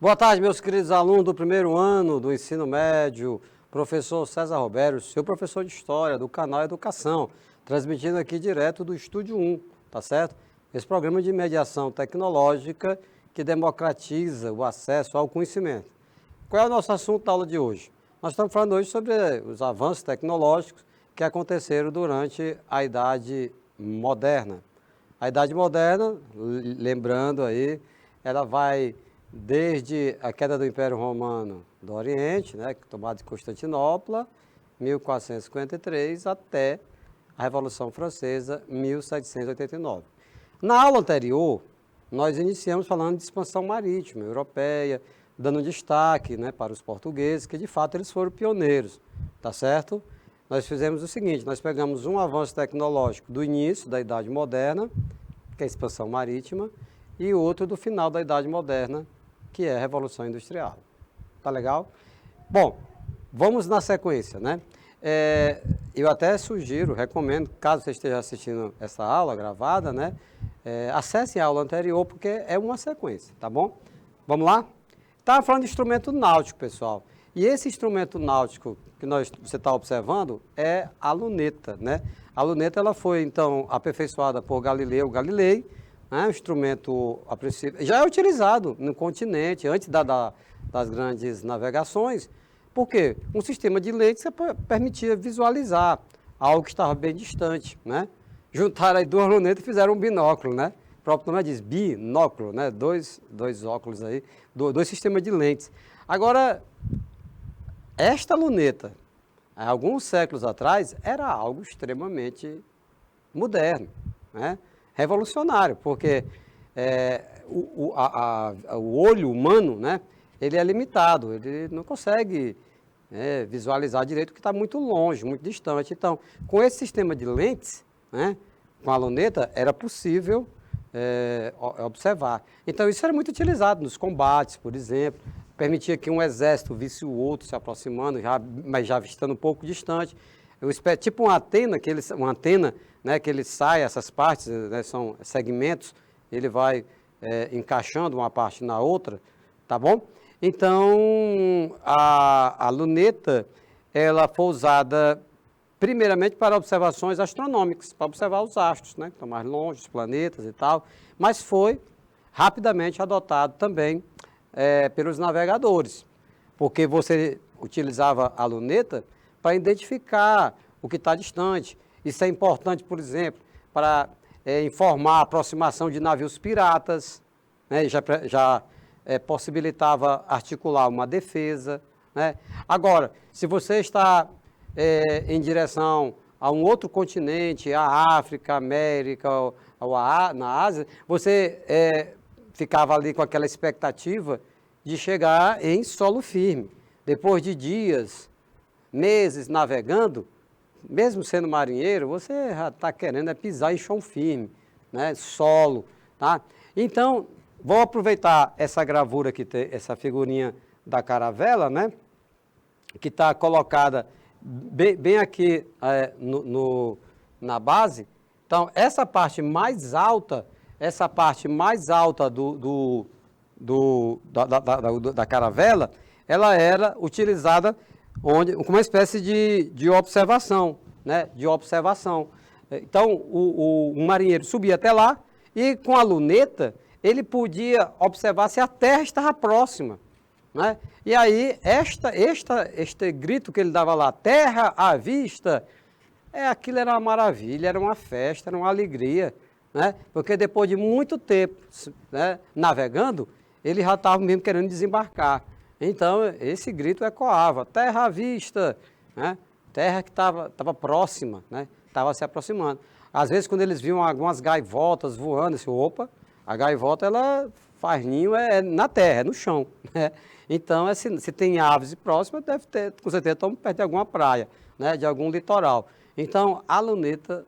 Boa tarde, meus queridos alunos do primeiro ano do ensino médio, professor César Roberto, seu professor de História do canal Educação, transmitindo aqui direto do Estúdio 1, tá certo? Esse programa de mediação tecnológica que democratiza o acesso ao conhecimento. Qual é o nosso assunto da aula de hoje? Nós estamos falando hoje sobre os avanços tecnológicos que aconteceram durante a Idade Moderna. A Idade Moderna, lembrando aí, ela vai desde a queda do Império Romano do Oriente, né, tomada de Constantinopla, 1453, até a Revolução Francesa, 1789. Na aula anterior, nós iniciamos falando de expansão marítima europeia, dando destaque, né, para os portugueses, que de fato eles foram pioneiros, tá certo? Nós fizemos o seguinte, nós pegamos um avanço tecnológico do início da Idade Moderna, que é a expansão marítima, e outro do final da Idade Moderna, que é a Revolução Industrial. Tá legal? Bom, vamos na sequência, né? Eu até sugiro, recomendo, caso você esteja assistindo essa aula gravada, né? Acesse a aula anterior, porque é uma sequência, tá bom? Vamos lá? Estava falando de instrumento náutico, pessoal. E esse instrumento náutico que você está observando é a luneta, né? A luneta ela foi, então, aperfeiçoada por Galileu Galilei, né? Um instrumento, a princípio, já é utilizado no continente, antes das grandes navegações. Por quê? Um sistema de lentes que permitia visualizar algo que estava bem distante, né? Juntaram aí duas lunetas e fizeram um binóculo, né? O próprio nome diz binóculo, né? Dois óculos aí, dois sistemas de lentes. Agora, esta luneta, há alguns séculos atrás, era algo extremamente moderno, né? Revolucionário, porque o olho humano, né, ele é limitado, ele não consegue visualizar direito porque está muito longe, muito distante. Então, com esse sistema de lentes, né, com a luneta, era possível observar. Então, isso era muito utilizado nos combates, por exemplo, permitia que um exército visse o outro se aproximando, mas já estando um pouco distante. Tipo uma antena, né, que ele sai, essas partes, né, são segmentos, ele vai encaixando uma parte na outra, tá bom? Então, a luneta, ela foi usada primeiramente para observações astronômicas, para observar os astros, né, que estão mais longe, os planetas e tal, mas foi rapidamente adotado também pelos navegadores, porque você utilizava a luneta para identificar o que está distante. Isso é importante, por exemplo, para informar a aproximação de navios piratas, né? Já possibilitava articular uma defesa, né? Agora, se você está em direção a um outro continente, a África, a América, ou na Ásia, você ficava ali com aquela expectativa de chegar em solo firme. Depois de dias, meses navegando, mesmo sendo marinheiro, você já está querendo pisar em chão firme, né? Solo, tá? Então, vou aproveitar essa gravura aqui, essa figurinha da caravela, né? Que está colocada bem aqui na base. Então, essa parte mais alta da caravela, ela era utilizada como uma espécie de observação, né? De observação. Então, o marinheiro subia até lá e com a luneta ele podia observar se a terra estava próxima, né? E aí, este grito que ele dava lá, terra à vista, aquilo era uma maravilha, era uma festa, era uma alegria, né? Porque depois de muito tempo, né, navegando, ele já estava mesmo querendo desembarcar. Então, esse grito ecoava, terra à vista, né? Terra que estava próxima, né? Estava se aproximando. Às vezes, quando eles viam algumas gaivotas voando, assim, opa, a gaivota, ela faz ninho na terra, no chão, né? Então, se tem aves próximas, deve ter, com certeza, estão perto de alguma praia, né? De algum litoral. Então, a luneta,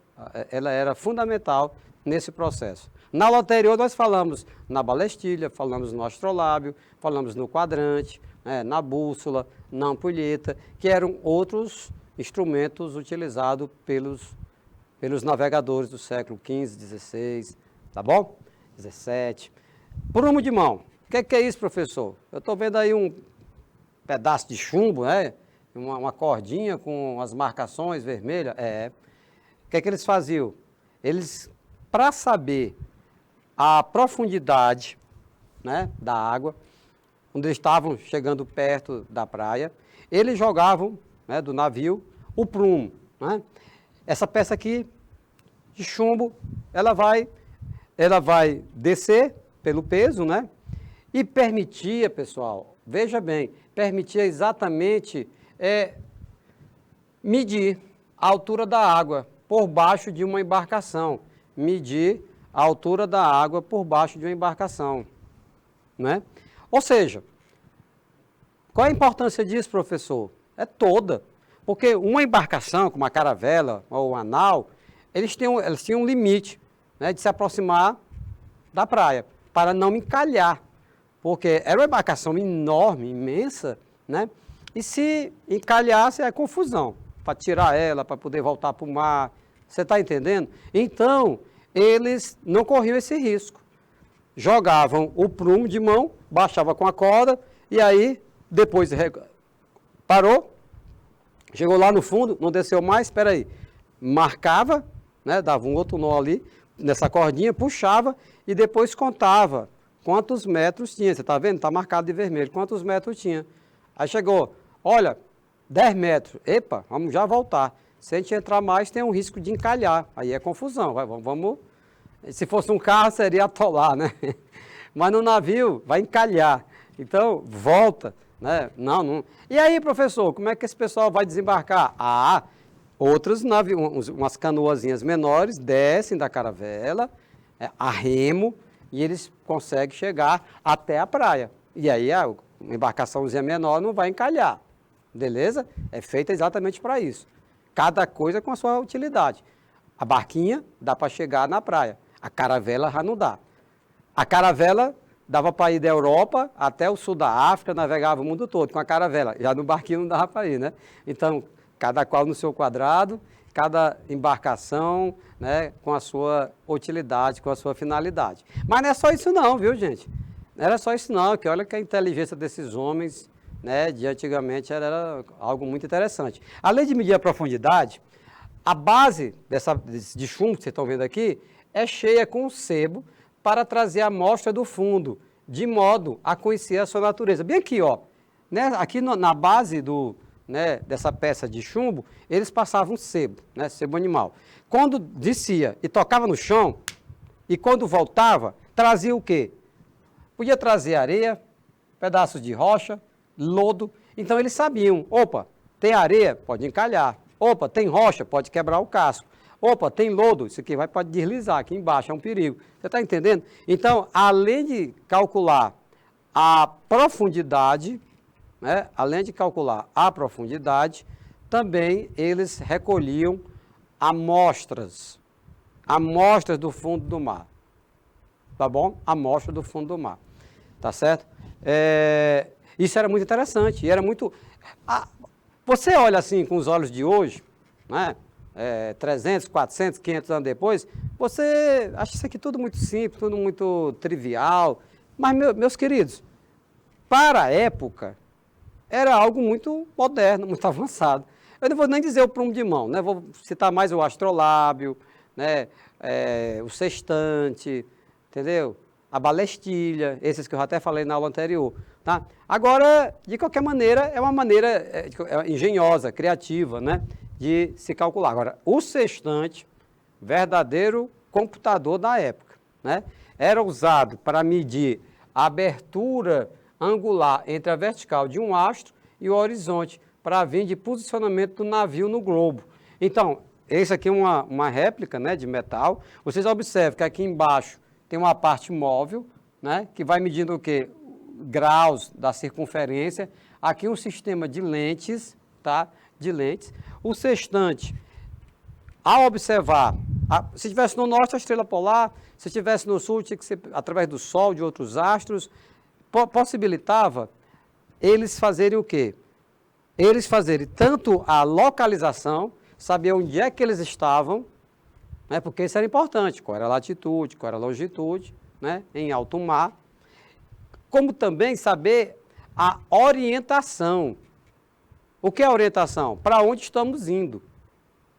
ela era fundamental nesse processo. Na aula anterior, nós falamos na balestilha, falamos no astrolábio, falamos no quadrante, na bússola, na ampulheta, que eram outros instrumentos utilizados pelos navegadores do século XV, XVI, tá bom? XVII. Prumo de mão. O que é isso, professor? Eu estou vendo aí um pedaço de chumbo, né? Uma cordinha com as marcações vermelhas. O que é que eles faziam? Eles, para saber a profundidade, né, da água, quando eles estavam chegando perto da praia, eles jogavam, né, do navio o prumo, né? Essa peça aqui de chumbo, ela vai descer pelo peso, né? E permitia, pessoal, veja bem, permitia exatamente medir a altura da água por baixo de uma embarcação. Medir a altura da água por baixo de uma embarcação, né? Ou seja, qual a importância disso, professor? É toda. Porque uma embarcação, como a caravela ou a nau, eles tinham um limite, né, de se aproximar da praia, para não encalhar. Porque era uma embarcação enorme, imensa, né? E se encalhasse, é confusão. Para tirar ela, para poder voltar para o mar. Você está entendendo? Então, eles não corriam esse risco. Jogavam o prumo de mão, baixava com a corda, e aí, depois parou, chegou lá no fundo, não desceu mais, espera aí. Marcava, né, dava um outro nó ali, nessa cordinha, puxava, e depois contava quantos metros tinha. Você está vendo? Está marcado de vermelho. Quantos metros tinha? Aí chegou, olha, 10 metros. Epa, vamos já voltar. Se a gente entrar mais, tem um risco de encalhar. Aí é confusão. Vamos. Se fosse um carro, seria atolar, né? Mas no navio, vai encalhar. Então, volta, né? Não. E aí, professor, como é que esse pessoal vai desembarcar? Outros navios, umas canoazinhas menores, descem da caravela, a remo, e eles conseguem chegar até a praia. E aí, uma embarcaçãozinha menor não vai encalhar. Beleza? É feita exatamente para isso. Cada coisa com a sua utilidade. A barquinha dá para chegar na praia. A caravela já não dá. A caravela dava para ir da Europa até o sul da África, navegava o mundo todo com a caravela. Já no barquinho não dava para ir, né? Então, cada qual no seu quadrado, cada embarcação, né, com a sua utilidade, com a sua finalidade. Mas não é só isso não, viu, gente? Não era só isso não, que olha que a inteligência desses homens, né, de antigamente era algo muito interessante. Além de medir a profundidade, a base de chumbo que vocês estão vendo aqui é cheia com sebo para trazer a amostra do fundo, de modo a conhecer a sua natureza. Bem aqui, ó, né, aqui na base dessa peça de chumbo, eles passavam sebo, né, sebo animal. Quando descia e tocava no chão, e quando voltava, trazia o quê? Podia trazer areia, pedaços de rocha, lodo. Então eles sabiam, opa, tem areia, pode encalhar. Opa, tem rocha, pode quebrar o casco. Opa, tem lodo, isso aqui pode deslizar aqui embaixo, é um perigo. Você está entendendo? Então, além de calcular a profundidade, né, também eles recolhiam amostras do fundo do mar. Tá bom? Amostra do fundo do mar. Tá certo? Isso era muito interessante, e era muito... Você olha assim com os olhos de hoje, né? 300, 400, 500 anos depois, você acha isso aqui tudo muito simples, tudo muito trivial. Mas, meus queridos, para a época, era algo muito moderno, muito avançado. Eu não vou nem dizer o prumo de mão, né? Vou citar mais o astrolábio, né? O sextante, entendeu? A balestilha, esses que eu até falei na aula anterior. Tá? Agora, de qualquer maneira, é uma maneira engenhosa, criativa, né, de se calcular. Agora, o sextante, verdadeiro computador da época, né, era usado para medir a abertura angular entre a vertical de um astro e o horizonte, para vir de posicionamento do navio no globo. Então, esse aqui é uma réplica, né, de metal. Vocês observam que aqui embaixo tem uma parte móvel, né, que vai medindo o quê? Graus da circunferência. Aqui um sistema de lentes, tá? De lentes. O sextante, ao observar, se estivesse no norte, a estrela polar, se estivesse no sul, tinha que ser através do Sol, de outros astros, possibilitava eles fazerem o quê? Eles fazerem tanto a localização, saber onde é que eles estavam, né? Porque isso era importante, qual era a latitude, qual era a longitude, né? Em alto mar. como também saber a orientação. O que é orientação? Para onde estamos indo?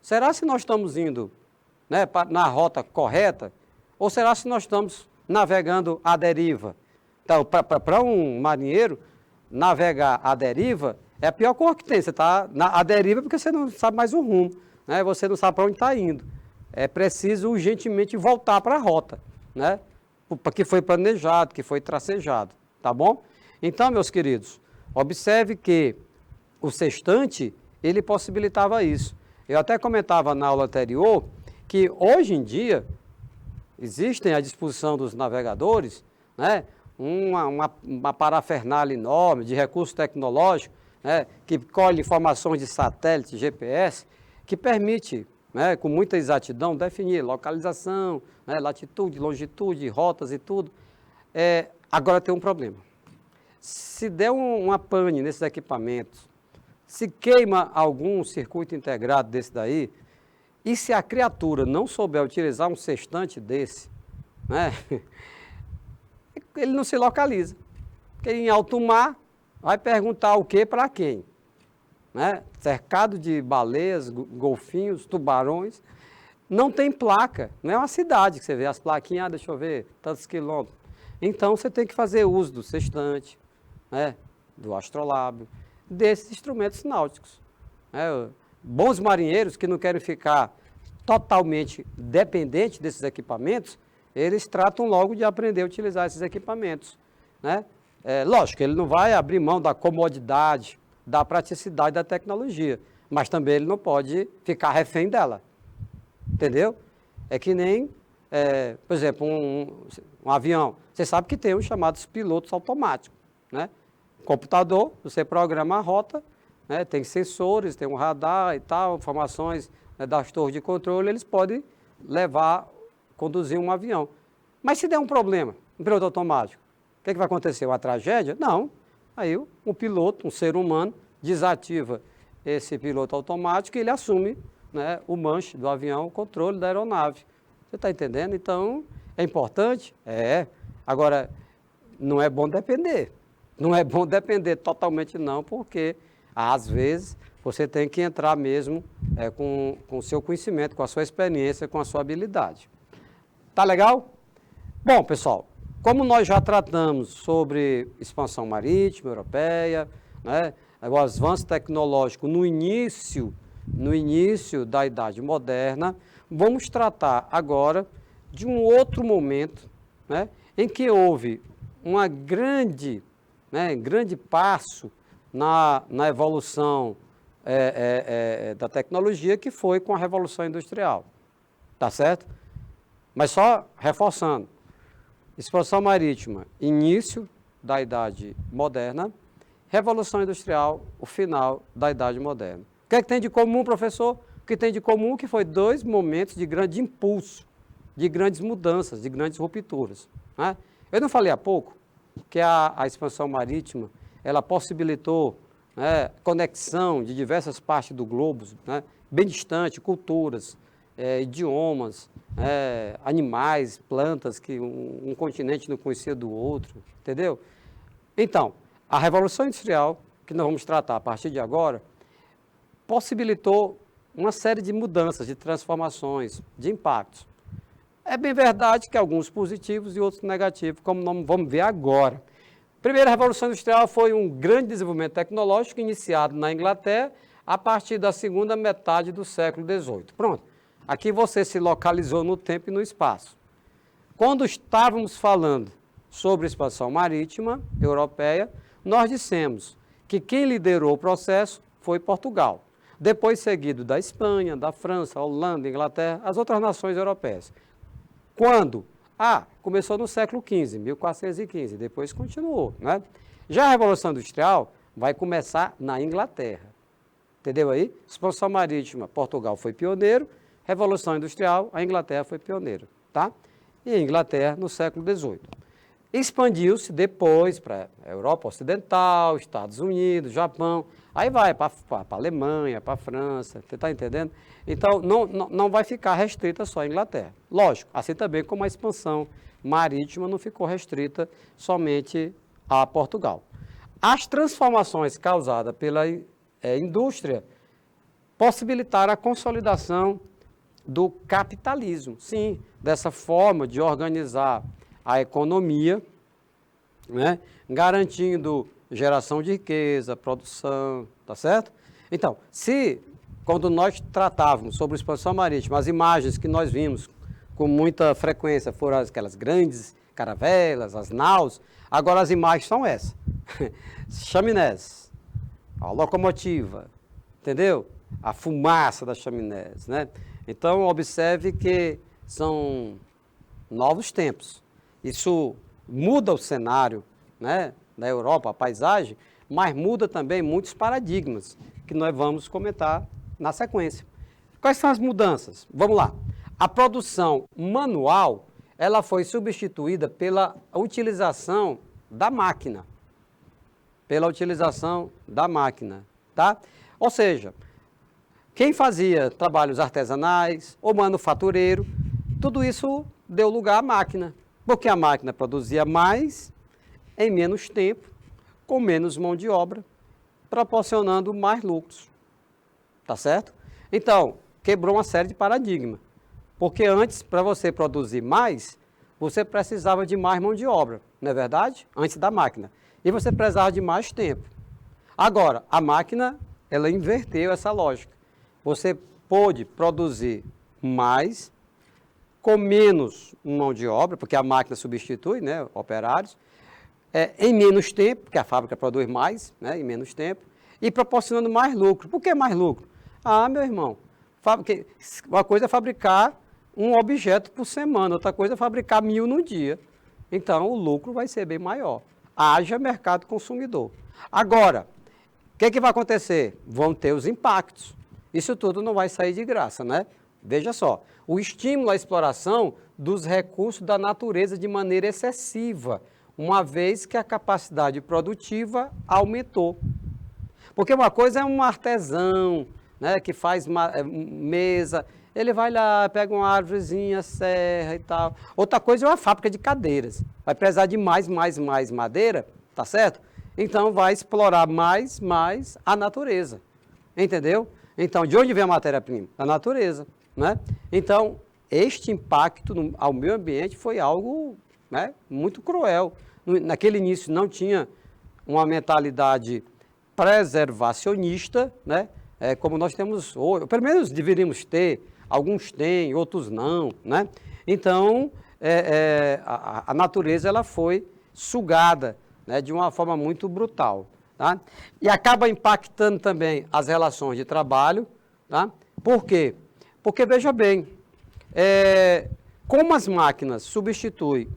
Será se nós estamos indo, né, na rota correta? Ou será se nós estamos navegando à deriva? Então, para um marinheiro, navegar à deriva é a pior coisa que tem. Você está à deriva porque você não sabe mais o rumo, né? Você não sabe para onde está indo. É preciso urgentemente voltar para a rota, né? Que foi planejado, que foi tracejado, tá bom? Então, meus queridos, observe que o sextante, ele possibilitava isso. Eu até comentava na aula anterior que hoje em dia existem à disposição dos navegadores, né, uma parafernália enorme de recursos tecnológicos, né, que colhe informações de satélite, GPS, que permite, né, com muita exatidão, definir localização, né, latitude, longitude, rotas e tudo. Agora tem um problema. Se der uma pane nesses equipamentos, se queima algum circuito integrado desse daí, e se a criatura não souber utilizar um sextante desse, né, ele não se localiza. Porque em alto mar, vai perguntar o que para quem? Né? Cercado de baleias, golfinhos, tubarões, não tem placa, não é uma cidade que você vê as plaquinhas, deixa eu ver, tantos quilômetros. Então você tem que fazer uso do sextante, né, do astrolábio, desses instrumentos náuticos. Bons marinheiros que não querem ficar totalmente dependentes desses equipamentos, eles tratam logo de aprender a utilizar esses equipamentos, né? Lógico, ele não vai abrir mão da comodidade, da praticidade da tecnologia, mas também ele não pode ficar refém dela, entendeu? É que nem, por exemplo, um avião. Você sabe que tem os chamados pilotos automáticos, né? Computador, você programa a rota, né, tem sensores, tem um radar e tal, informações, né, das torres de controle, eles podem conduzir um avião. Mas se der um problema, um piloto automático, o que vai acontecer? Uma tragédia? Não. Aí um piloto, um ser humano, desativa esse piloto automático e ele assume, né, o manche do avião, o controle da aeronave. Você está entendendo? Então, é importante? Agora, não é bom depender. Não é bom depender totalmente não, porque às vezes você tem que entrar mesmo com o seu conhecimento, com a sua experiência, com a sua habilidade. Tá legal? Bom, pessoal, como nós já tratamos sobre expansão marítima europeia, né, o avanço tecnológico no início da Idade Moderna, vamos tratar agora de um outro momento, né, em que houve uma grande passo na evolução da tecnologia, que foi com a Revolução Industrial, tá certo? Mas só reforçando, expansão marítima, início da Idade Moderna, Revolução Industrial, o final da Idade Moderna. O que é que tem de comum, professor? O que tem de comum que foi 2 momentos de grande impulso, de grandes mudanças, de grandes rupturas, né? Eu não falei há pouco que a expansão marítima, ela possibilitou, né, conexão de diversas partes do globo, né, bem distante, culturas, idiomas, animais, plantas, que um continente não conhecia do outro, entendeu? Então, a Revolução Industrial, que nós vamos tratar a partir de agora, possibilitou uma série de mudanças, de transformações, de impactos. É bem verdade que alguns positivos e outros negativos, como nós vamos ver agora. A primeira Revolução Industrial foi um grande desenvolvimento tecnológico iniciado na Inglaterra a partir da segunda metade do século XVIII. Pronto, aqui você se localizou no tempo e no espaço. Quando estávamos falando sobre expansão marítima europeia, nós dissemos que quem liderou o processo foi Portugal, depois seguido da Espanha, da França, Holanda, Inglaterra, as outras nações europeias. Quando? Começou no século XV, 1415, depois continuou, né? Já a Revolução Industrial vai começar na Inglaterra, entendeu aí? Expansão marítima, Portugal foi pioneiro, Revolução Industrial, a Inglaterra foi pioneira, tá? E a Inglaterra no século XVIII. Expandiu-se depois para a Europa Ocidental, Estados Unidos, Japão, aí vai para a Alemanha, para a França, você está entendendo? Então, não vai ficar restrita só à Inglaterra. Lógico, assim também como a expansão marítima não ficou restrita somente a Portugal. As transformações causadas pela indústria possibilitaram a consolidação do capitalismo, sim, dessa forma de organizar a economia, né, garantindo geração de riqueza, produção, tá certo? Então, quando nós tratávamos sobre expansão marítima, as imagens que nós vimos com muita frequência foram aquelas grandes caravelas, as naus, agora as imagens são essas, chaminés, a locomotiva, entendeu? A fumaça das chaminés, né? Então, observe que são novos tempos. Isso muda o cenário, né, da Europa, a paisagem, mas muda também muitos paradigmas que nós vamos comentar na sequência. Quais são as mudanças? Vamos lá. A produção manual, ela foi substituída pela utilização da máquina. Tá? Ou seja, quem fazia trabalhos artesanais ou manufatureiro, tudo isso deu lugar à máquina, porque a máquina produzia mais em menos tempo, com menos mão de obra, proporcionando mais lucros. Tá certo? Então, quebrou uma série de paradigmas. Porque antes, para você produzir mais, você precisava de mais mão de obra, não é verdade? Antes da máquina. E você precisava de mais tempo. Agora, a máquina, ela inverteu essa lógica. Você pôde produzir mais, com menos mão de obra, porque a máquina substitui, né, operários, em menos tempo, porque a fábrica produz mais, né, em menos tempo, e proporcionando mais lucro. Por que mais lucro? Ah, meu irmão, uma coisa é fabricar um objeto por semana, outra coisa é fabricar 1000 no dia. Então, o lucro vai ser bem maior. Haja mercado consumidor. Agora, o que vai acontecer? Vão ter os impactos. Isso tudo não vai sair de graça, né? Veja só, o estímulo à exploração dos recursos da natureza de maneira excessiva, uma vez que a capacidade produtiva aumentou. Porque uma coisa é um artesão, né, que faz mesa, ele vai lá, pega uma árvorezinha, serra e tal. Outra coisa é uma fábrica de cadeiras, vai precisar de mais madeira, tá certo? Então vai explorar mais a natureza, entendeu? Então, de onde vem a matéria-prima? Da natureza, né? Então, este impacto ao meio ambiente foi algo, né, muito cruel. Naquele início não tinha uma mentalidade preservacionista, né? Como nós temos hoje, pelo menos deveríamos ter, alguns têm, outros não, né? Então, a natureza ela foi sugada, né, de uma forma muito brutal, tá? E acaba impactando também as relações de trabalho, tá? Por quê? Porque, veja bem, como as máquinas substituem,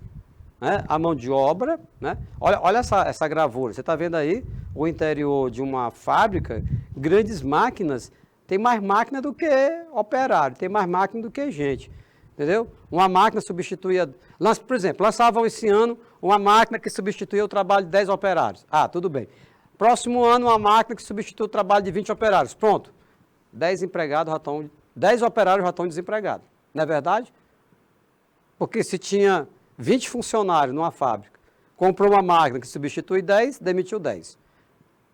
né, a mão de obra, né? Olha essa gravura, você está vendo aí o interior de uma fábrica, grandes máquinas, tem mais máquina do que operário, tem mais máquina do que gente, entendeu? Uma máquina substituía, por exemplo, lançavam esse ano uma máquina que substituía o trabalho de 10 operários. Ah, tudo bem. Próximo ano, uma máquina que substitui o trabalho de 20 operários. Pronto. 10 operários já estão desempregados. Não é verdade? Porque se tinha 20 funcionários numa fábrica, comprou uma máquina que substitui 10, demitiu 10.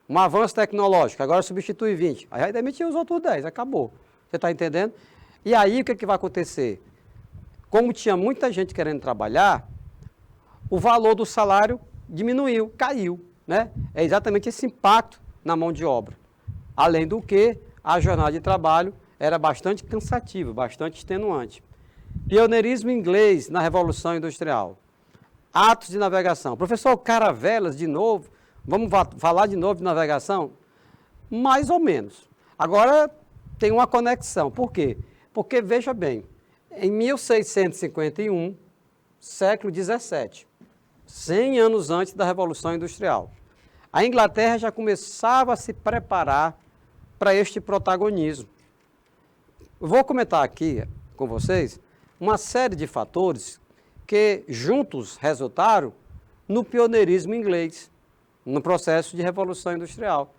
Um avanço tecnológico, agora substitui 20. Aí vai demitir os outros 10, acabou. Você está entendendo? E aí o que vai acontecer? Como tinha muita gente querendo trabalhar, o valor do salário diminuiu, caiu, né? É exatamente esse impacto na mão de obra. Além do que, a jornada de trabalho era bastante cansativa, bastante extenuante. Pioneirismo inglês na Revolução Industrial. Atos de navegação. Professor, caravelas de novo? Vamos falar de novo de navegação? Mais ou menos. Agora tem uma conexão. Por quê? Porque, veja bem, em 1651, século XVII, 100 anos antes da Revolução Industrial, a Inglaterra já começava a se preparar para este protagonismo. Eu vou comentar aqui com vocês uma série de fatores que juntos resultaram no pioneirismo inglês, no processo de Revolução Industrial.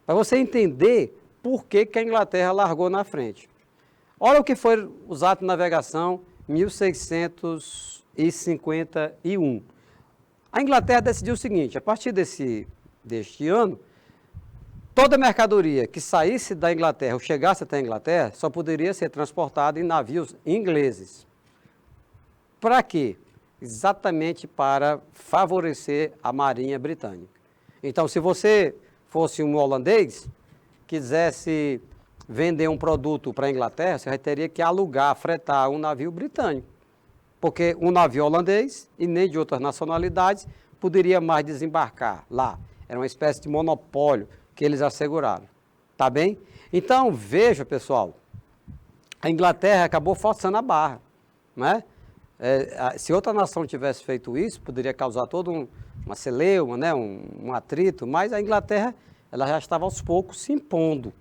Para você entender por que a Inglaterra largou na frente. Olha o que foi os atos de navegação 1651. A Inglaterra decidiu o seguinte, a partir deste ano, toda mercadoria que saísse da Inglaterra ou chegasse até a Inglaterra só poderia ser transportada em navios ingleses. Para quê? Exatamente para favorecer a Marinha Britânica. Então, se você fosse um holandês, quisesse vender um produto para a Inglaterra, você teria que alugar, fretar um navio britânico. Porque um navio holandês e nem de outras nacionalidades poderia mais desembarcar lá. Era uma espécie de monopólio que eles asseguraram. Tá bem? Então, veja, pessoal, a Inglaterra acabou forçando a barra, né? Se outra nação tivesse feito isso, poderia causar todo uma celeuma, né? um atrito, mas a Inglaterra ela já estava aos poucos se impondo.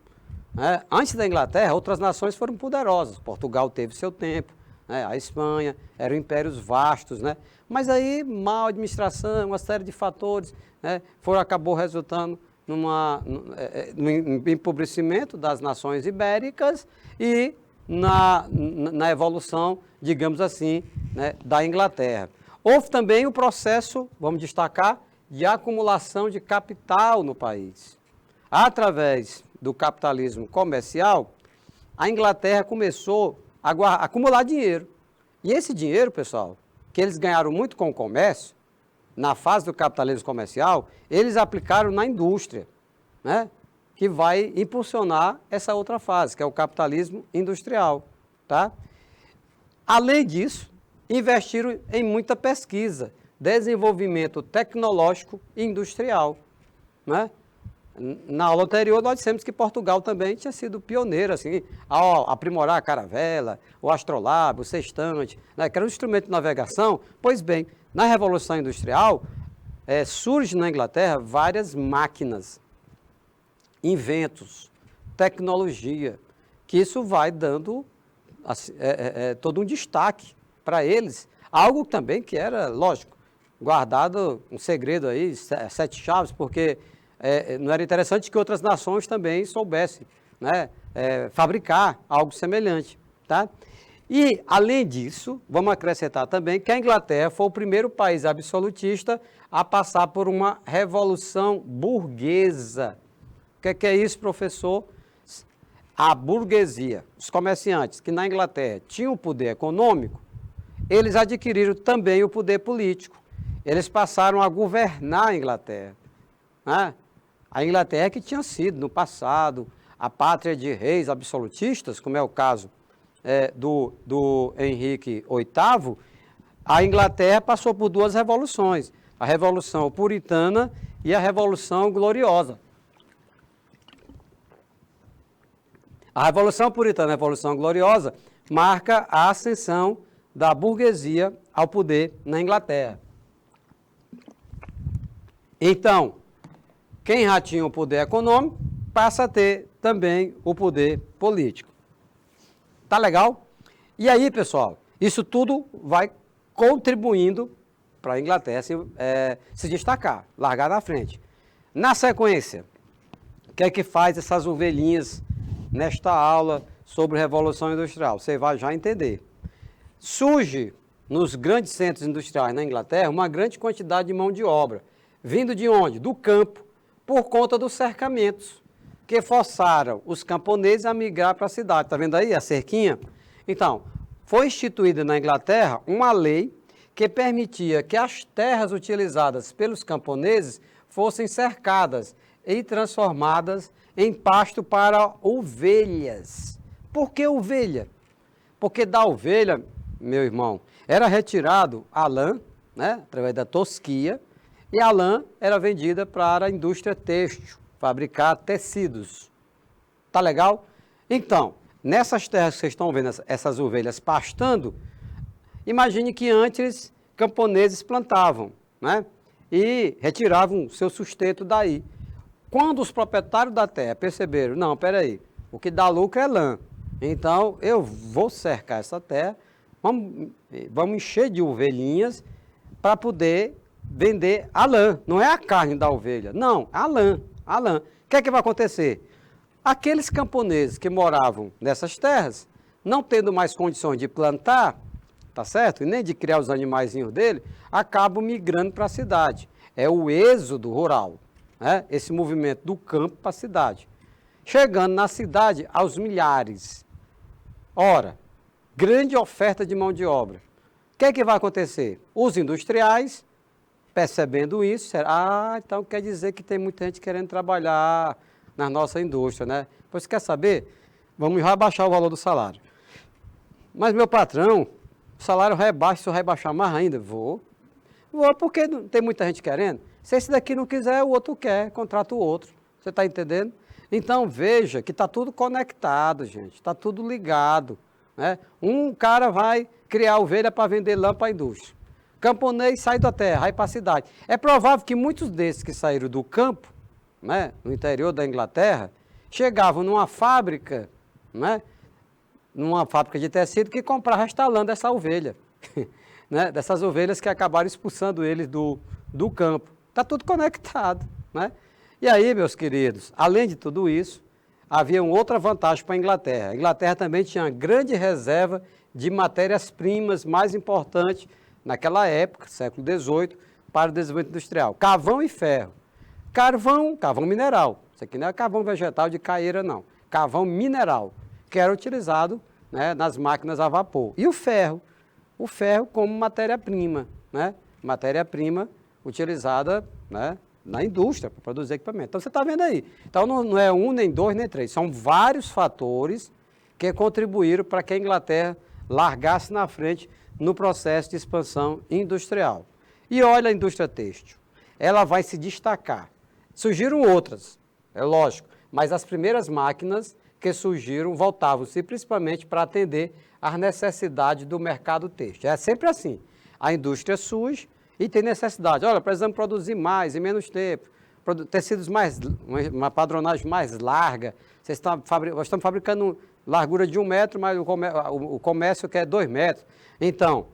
Né? Antes da Inglaterra, outras nações foram poderosas. Portugal teve seu tempo, né? A Espanha, eram impérios vastos, né? Mas aí, mal administração, uma série de fatores, né? Acabou resultando no empobrecimento das nações ibéricas e na evolução, digamos assim, né, da Inglaterra. Houve também o processo, vamos destacar, de acumulação de capital no país. Através do capitalismo comercial, a Inglaterra começou a acumular dinheiro. E esse dinheiro, pessoal, que eles ganharam muito com o comércio, na fase do capitalismo comercial, eles aplicaram na indústria, né? Que vai impulsionar essa outra fase, que é o capitalismo industrial. Tá? Além disso, investiram em muita pesquisa, desenvolvimento tecnológico e industrial. Né? Na aula anterior, nós dissemos que Portugal também tinha sido pioneiro assim, ao aprimorar a caravela, o astrolábio, o sextante, né, que era um instrumento de navegação. Pois bem, na Revolução Industrial, surge na Inglaterra várias máquinas, inventos, tecnologia, que isso vai dando assim, todo um destaque para eles. Algo também que era, lógico, guardado um segredo aí, 7 chaves, porque não era interessante que outras nações também soubessem, né, fabricar algo semelhante. Tá? E, além disso, vamos acrescentar também que a Inglaterra foi o primeiro país absolutista a passar por uma revolução burguesa. O que é isso, professor? A burguesia, os comerciantes que na Inglaterra tinham o poder econômico, eles adquiriram também o poder político. Eles passaram a governar a Inglaterra. Né? A Inglaterra que tinha sido, no passado, a pátria de reis absolutistas, como é o caso do Henrique VIII, a Inglaterra passou por 2 revoluções, a Revolução Puritana e a Revolução Gloriosa. A Revolução Puritana e a Revolução Gloriosa marca a ascensão da burguesia ao poder na Inglaterra. Então, quem já tinha o poder econômico passa a ter também o poder político. Tá legal? E aí, pessoal, isso tudo vai contribuindo para a Inglaterra se destacar, largar na frente. Na sequência, o que é que faz essas ovelhinhas nesta aula sobre Revolução Industrial? Você vai já entender. Surge nos grandes centros industriais na Inglaterra uma grande quantidade de mão de obra. Vindo de onde? Do campo, por conta dos cercamentos, que forçaram os camponeses a migrar para a cidade. Está vendo aí a cerquinha? Então, foi instituída na Inglaterra uma lei que permitia que as terras utilizadas pelos camponeses fossem cercadas e transformadas em pasto para ovelhas. Por que ovelha? Porque da ovelha, meu irmão, era retirado a lã, né, através da tosquia, e a lã era vendida para a indústria têxtil, fabricar tecidos. Tá legal? Então, nessas terras que vocês estão vendo, essas ovelhas pastando, imagine que antes camponeses plantavam, né, e retiravam seu sustento daí. Quando os proprietários da terra perceberam, não, peraí, o que dá lucro é lã, então eu vou cercar essa terra, vamos encher de ovelhinhas para poder vender a lã, não é a carne da ovelha, não, a lã. O que é que vai acontecer? Aqueles camponeses que moravam nessas terras, não tendo mais condições de plantar, tá certo? E nem de criar os animaizinhos dele, acabam migrando para a cidade. É o êxodo rural, né? Esse movimento do campo para a cidade. Chegando na cidade aos milhares. Ora, grande oferta de mão de obra. O que é que vai acontecer? Os industriais, percebendo isso, então quer dizer que tem muita gente querendo trabalhar na nossa indústria, né? Pois quer saber? Vamos rebaixar o valor do salário. Mas meu patrão, o salário rebaixa, se eu rebaixar mais ainda, vou porque não tem muita gente querendo. Se esse daqui não quiser, o outro quer, contrata o outro. Você está entendendo? Então veja que está tudo conectado, gente, está tudo ligado, né? Um cara vai criar ovelha para vender lã para a indústria. Camponês sai da terra, vai para a cidade. É provável que muitos desses que saíram do campo, né, no interior da Inglaterra, chegavam numa fábrica, né, de tecido que comprava esta lã dessa ovelha, né, dessas ovelhas que acabaram expulsando eles do campo. Está tudo conectado, né? E aí, meus queridos, além de tudo isso, havia uma outra vantagem para a Inglaterra. A Inglaterra também tinha uma grande reserva de matérias-primas mais importantes naquela época, século XVIII, para o desenvolvimento industrial. Carvão e ferro. Carvão mineral. Isso aqui não é carvão vegetal de caeira, não. Carvão mineral, que era utilizado, né, nas máquinas a vapor. E o ferro como matéria-prima, né? Matéria-prima utilizada, né, na indústria para produzir equipamento. Então você está vendo aí. Então não é um, nem dois, nem três. São vários fatores que contribuíram para que a Inglaterra largasse na frente no processo de expansão industrial. E olha a indústria têxtil. Ela vai se destacar. Surgiram outras, é lógico, mas as primeiras máquinas que surgiram voltavam-se principalmente para atender às necessidades do mercado têxtil. É sempre assim. A indústria surge e tem necessidade. Olha, precisamos produzir mais em menos tempo. Tecidos uma padronagem mais larga. Nós estamos fabricando largura de 1 metro, mas o comércio quer 2 metros. Então,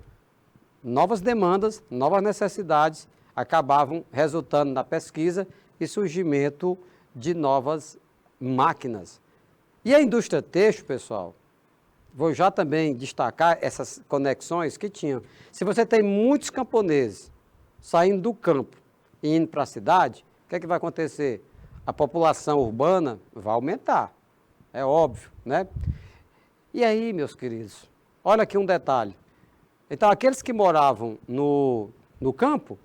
novas demandas, novas necessidades acabavam resultando na pesquisa e surgimento de novas máquinas. E a indústria têxtil, pessoal, vou já também destacar essas conexões que tinham. Se você tem muitos camponeses saindo do campo e indo para a cidade, o que é que vai acontecer? A população urbana vai aumentar, é óbvio, né? E aí, meus queridos, olha aqui um detalhe. Então, aqueles que moravam no campo,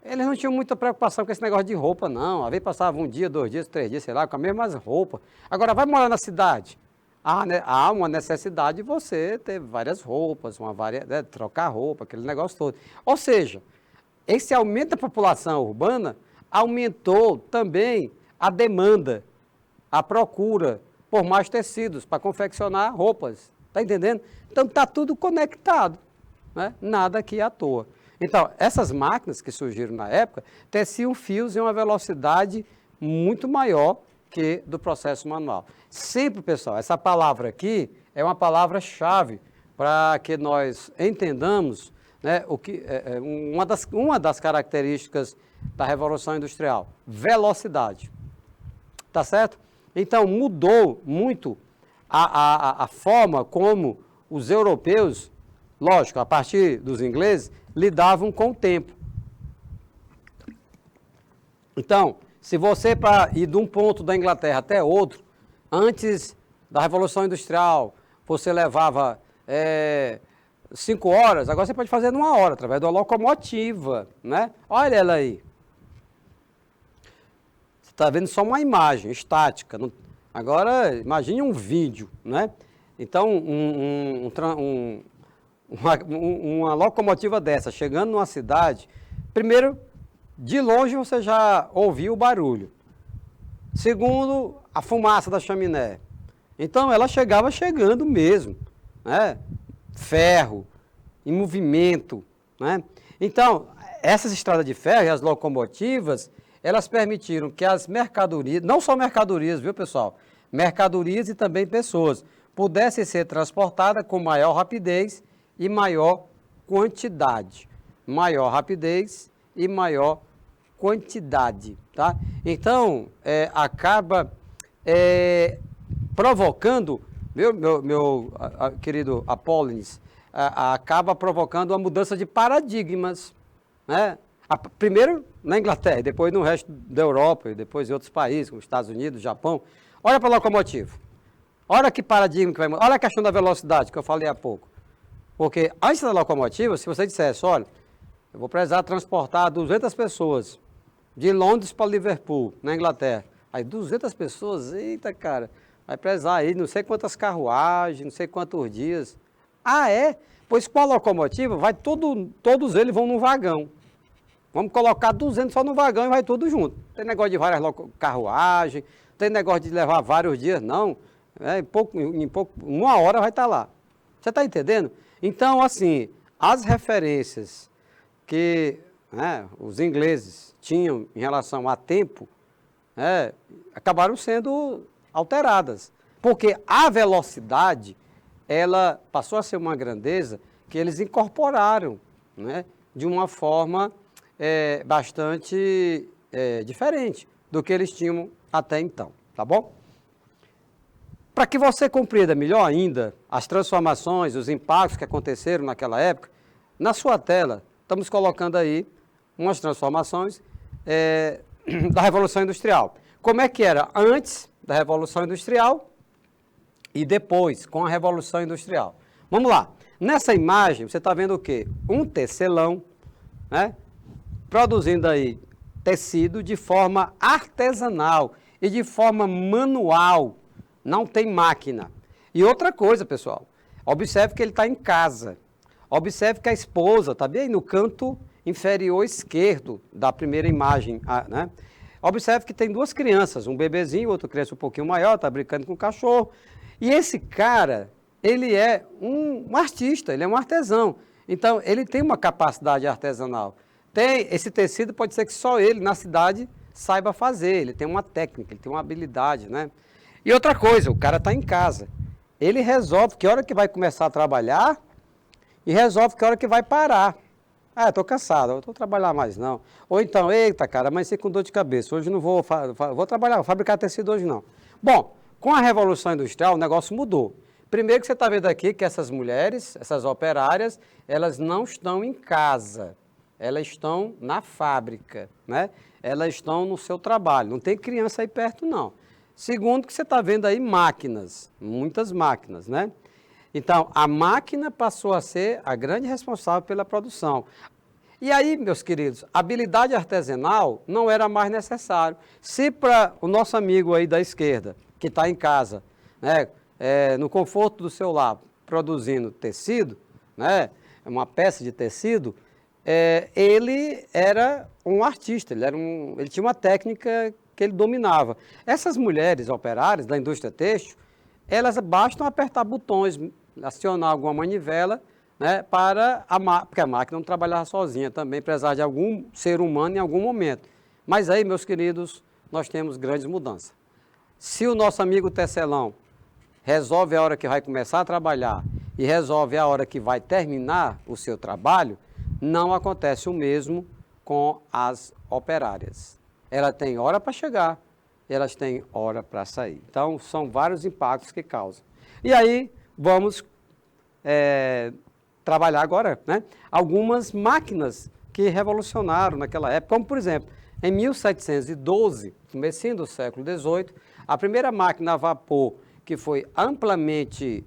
eles não tinham muita preocupação com esse negócio de roupa, não. Às vezes passavam 1 dia, 2 dias, 3 dias, sei lá, com a mesma roupa. Agora, vai morar na cidade. Há uma necessidade de você ter várias roupas, trocar roupa, aquele negócio todo. Ou seja, esse aumento da população urbana aumentou também a demanda, a procura por mais tecidos para confeccionar roupas. Está entendendo? Então, está tudo conectado, né? Nada aqui à toa. Então, essas máquinas que surgiram na época teciam fios em uma velocidade muito maior que do processo manual. Sempre, pessoal, essa palavra aqui é uma palavra-chave para que nós entendamos, né, uma das características da Revolução Industrial, velocidade. Tá certo? Então, mudou muito a forma como os europeus, lógico, a partir dos ingleses, lidavam com o tempo. Então, se você, para ir de um ponto da Inglaterra até outro, antes da Revolução Industrial, você levava 5 horas, agora você pode fazer em 1 hora, através de uma locomotiva, né? Olha ela aí. Você está vendo só uma imagem estática. Agora, imagine um vídeo, né? Então, uma locomotiva dessa, chegando numa cidade, primeiro, de longe você já ouviu o barulho. Segundo, a fumaça da chaminé. Então, ela chegando mesmo, né? Ferro, em movimento, né? Então, essas estradas de ferro e as locomotivas, elas permitiram que as mercadorias, não só mercadorias, viu, pessoal? Mercadorias e também pessoas, pudessem ser transportadas com maior rapidez e maior quantidade. Maior rapidez e maior quantidade, tá? Então, acaba provocando, meu querido Apollines, acaba provocando uma mudança de paradigmas, né? Primeiro na Inglaterra, depois no resto da Europa, e depois em outros países, como Estados Unidos, Japão. Olha para a locomotiva. Olha que paradigma que vai mudar. Olha a questão da velocidade que eu falei há pouco. Porque antes da locomotiva, se você dissesse, olha, eu vou precisar transportar 200 pessoas de Londres para Liverpool, na Inglaterra. Aí 200 pessoas, eita cara, vai precisar aí não sei quantas carruagens, não sei quantos dias. Ah, é? Pois com a locomotiva, todos eles vão num vagão. Vamos colocar 200 só no vagão e vai tudo junto. Tem negócio de várias carruagens, tem negócio de levar vários dias, não. Uma hora vai estar lá. Você está entendendo? Então, assim, as referências que os ingleses tinham em relação a tempo, acabaram sendo alteradas. Porque a velocidade, ela passou a ser uma grandeza que eles incorporaram, né, de uma forma bastante diferente do que eles tinham até então, tá bom? Para que você compreenda melhor ainda as transformações, os impactos que aconteceram naquela época, na sua tela estamos colocando aí umas transformações da Revolução Industrial. Como é que era antes da Revolução Industrial e depois, com a Revolução Industrial? Vamos lá. Nessa imagem, você está vendo o quê? Um tecelão, né, produzindo aí tecido de forma artesanal e de forma manual. Não tem máquina. E outra coisa, pessoal, observe que ele está em casa. Observe que a esposa está bem no canto inferior esquerdo da primeira imagem, né? Observe que tem duas crianças, um bebezinho, outra criança um pouquinho maior, está brincando com o cachorro. E esse cara, ele é um artista, ele é um artesão. Então, ele tem uma capacidade artesanal. Esse tecido pode ser que só ele, na cidade, saiba fazer. Ele tem uma técnica, ele tem uma habilidade, né? E outra coisa, o cara está em casa. Ele resolve que hora que vai começar a trabalhar e resolve que hora que vai parar. Ah, estou cansado, não vou trabalhar mais não. Ou então, eita cara, mas sei com dor de cabeça, hoje não vou trabalhar, vou fabricar tecido hoje não. Bom, com a Revolução Industrial o negócio mudou. Primeiro que você está vendo aqui que essas mulheres, essas operárias, elas não estão em casa, elas estão na fábrica, né? Elas estão no seu trabalho, não tem criança aí perto não. Segundo que você está vendo aí máquinas, muitas máquinas, né? Então, a máquina passou a ser a grande responsável pela produção. E aí, meus queridos, habilidade artesanal não era mais necessário. Se para o nosso amigo aí da esquerda, que está em casa, né, no conforto do seu lar, produzindo tecido, né, uma peça de tecido, ele era um artista, ele tinha uma técnica que ele dominava. Essas mulheres operárias da indústria têxtil, elas bastam apertar botões, acionar alguma manivela, né, porque a máquina não trabalhava sozinha, também precisava de algum ser humano em algum momento. Mas aí, meus queridos, nós temos grandes mudanças. Se o nosso amigo tecelão resolve a hora que vai começar a trabalhar e resolve a hora que vai terminar o seu trabalho, não acontece o mesmo com as operárias. Ela tem hora para chegar, elas têm hora para sair. Então, são vários impactos que causam. E aí, vamos trabalhar agora, né, algumas máquinas que revolucionaram naquela época, como, por exemplo, em 1712, comecinho do século XVIII, a primeira máquina a vapor que foi amplamente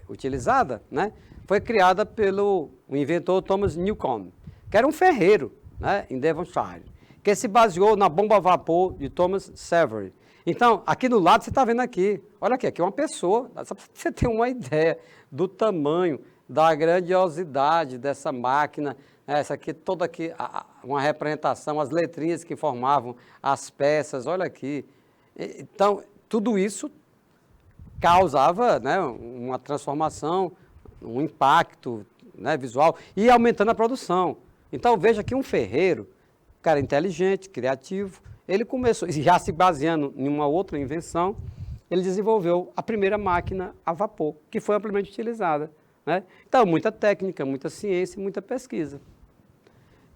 utilizada, né, foi criada pelo inventor Thomas Newcomen, que era um ferreiro, né, em Devonshire, que se baseou na bomba a vapor de Thomas Savery. Então, aqui do lado, você está vendo aqui, olha aqui é uma pessoa, só para você ter uma ideia do tamanho, da grandiosidade dessa máquina, essa aqui, toda aqui, uma representação, as letrinhas que formavam as peças, olha aqui. Então, tudo isso causava, né, uma transformação, um impacto, né, visual, e aumentando a produção. Então, veja aqui um ferreiro, cara inteligente, criativo, ele começou, já se baseando em uma outra invenção, ele desenvolveu a primeira máquina a vapor, que foi amplamente utilizada, né? Então, muita técnica, muita ciência, muita pesquisa.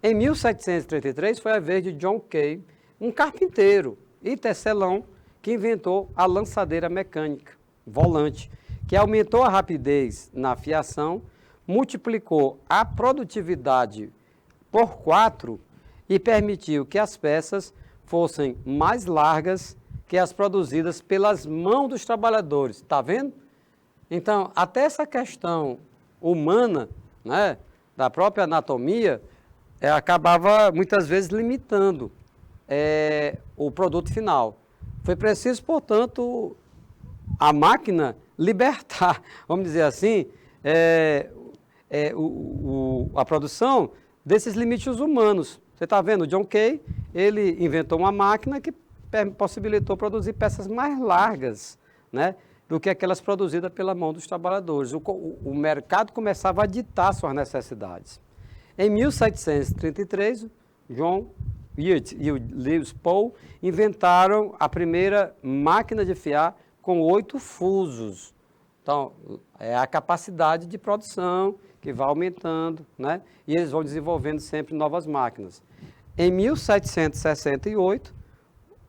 Em 1733, foi a vez de John Kay, um carpinteiro e tecelão, que inventou a lançadeira mecânica, volante, que aumentou a rapidez na fiação, multiplicou a produtividade por 4 e permitiu que as peças fossem mais largas que as produzidas pelas mãos dos trabalhadores. Está vendo? Então, até essa questão humana, né, da própria anatomia, acabava muitas vezes limitando o produto final. Foi preciso, portanto, a máquina libertar, vamos dizer assim, a produção desses limites humanos. Você está vendo, o John Kay, ele inventou uma máquina que possibilitou produzir peças mais largas, né, do que aquelas produzidas pela mão dos trabalhadores. O mercado começava a ditar suas necessidades. Em 1733, John Wheat e o Lewis Paul inventaram a primeira máquina de fiar com 8 fusos. Então, é a capacidade de produção que vai aumentando, né? E eles vão desenvolvendo sempre novas máquinas. Em 1768,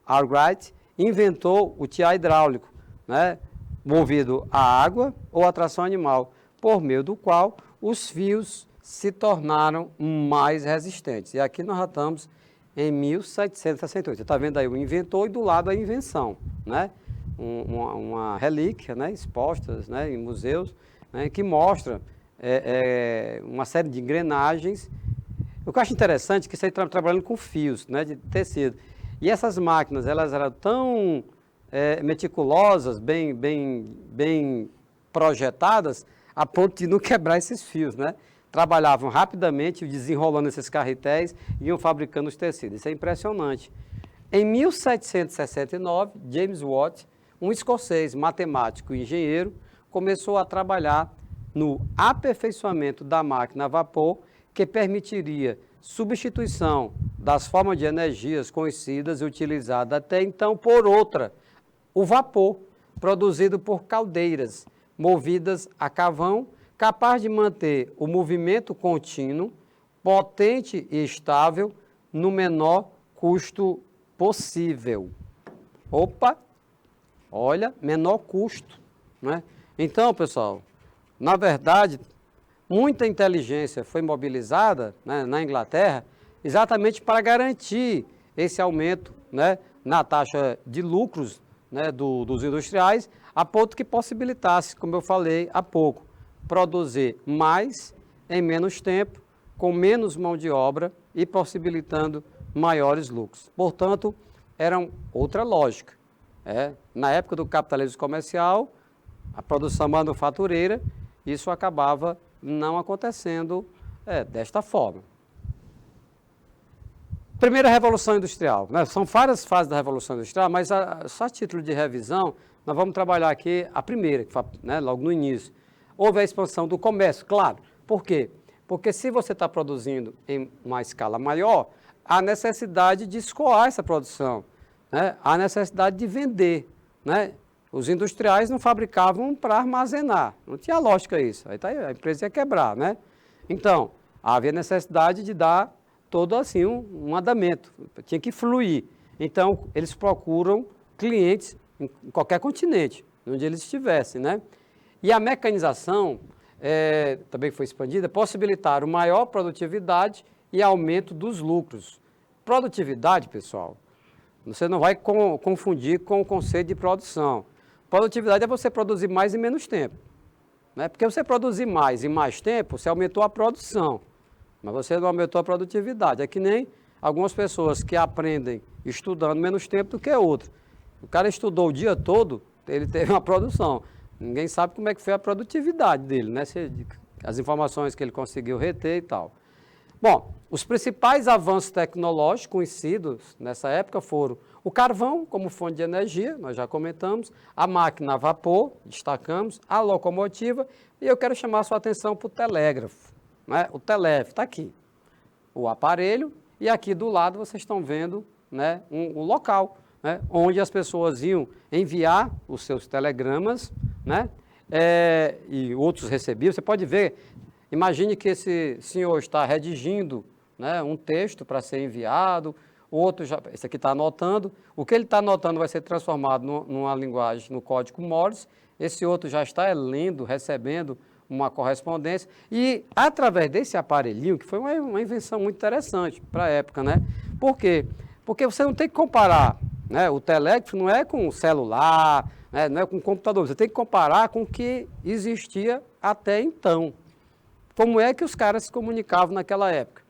Arkwright inventou o tiar hidráulico, né, movido a água ou a tração animal, por meio do qual os fios se tornaram mais resistentes. E aqui nós já estamos em 1768. Você está vendo aí o inventor e do lado a invenção, né? Uma relíquia, né, expostas, né, em museus, né, que mostra uma série de engrenagens. O que eu acho interessante é que você está trabalhando com fios, né, de tecido. E essas máquinas, elas eram tão meticulosas, bem projetadas, a ponto de não quebrar esses fios, né? Trabalhavam rapidamente, desenrolando esses carretéis, e iam fabricando os tecidos. Isso é impressionante. Em 1769, James Watt, um escocês matemático e engenheiro, começou a trabalhar no aperfeiçoamento da máquina a vapor, que permitiria substituição das formas de energias conhecidas e utilizadas até então por outra, o vapor, produzido por caldeiras movidas a carvão, capaz de manter o movimento contínuo, potente e estável, no menor custo possível. Opa! Olha, menor custo, né? Então, pessoal, na verdade, muita inteligência foi mobilizada, né, na Inglaterra exatamente para garantir esse aumento, né, na taxa de lucros, né, dos industriais, a ponto que possibilitasse, como eu falei há pouco, produzir mais em menos tempo, com menos mão de obra e possibilitando maiores lucros. Portanto, era outra lógica. Na época do capitalismo comercial, a produção manufatureira, isso acabava não acontecendo desta forma. Primeira Revolução Industrial, né? São várias fases da Revolução Industrial, mas só a título de revisão, nós vamos trabalhar aqui a primeira, que foi, né, logo no início. Houve a expansão do comércio, claro. Por quê? Porque se você está produzindo em uma escala maior, há necessidade de escoar essa produção, né? Há necessidade de vender, né? Os industriais não fabricavam para armazenar, não tinha lógica isso, aí a empresa ia quebrar, né? Então, havia necessidade de dar todo assim um andamento, tinha que fluir. Então, eles procuram clientes em qualquer continente, onde eles estivessem, né? E a mecanização também foi expandida, possibilitaram maior produtividade e aumento dos lucros. Produtividade, pessoal, você não vai confundir com o conceito de produção. Produtividade é você produzir mais em menos tempo, né? Porque você produzir mais em mais tempo, você aumentou a produção, mas você não aumentou a produtividade. É que nem algumas pessoas que aprendem estudando menos tempo do que outros. O cara estudou o dia todo, ele teve uma produção. Ninguém sabe como é que foi a produtividade dele, né? As informações que ele conseguiu reter e tal. Bom, os principais avanços tecnológicos conhecidos nessa época foram o carvão como fonte de energia, nós já comentamos, a máquina a vapor, destacamos, a locomotiva, e eu quero chamar a sua atenção para o telégrafo, né? O telégrafo está aqui, o aparelho, e aqui do lado vocês estão vendo, né, um local, né, onde as pessoas iam enviar os seus telegramas, né, e outros recebiam. Você pode ver, imagine que esse senhor está redigindo, né, um texto para ser enviado, o outro, esse aqui está anotando, o que ele está anotando vai ser transformado numa linguagem, no código Morse, esse outro já está lendo, recebendo uma correspondência, e através desse aparelhinho, que foi uma invenção muito interessante para a época, né? Por quê? Porque você não tem que comparar, né? O telégrafo não é com o celular, né? Não é com o computador, você tem que comparar com o que existia até então. Como é que os caras se comunicavam naquela época,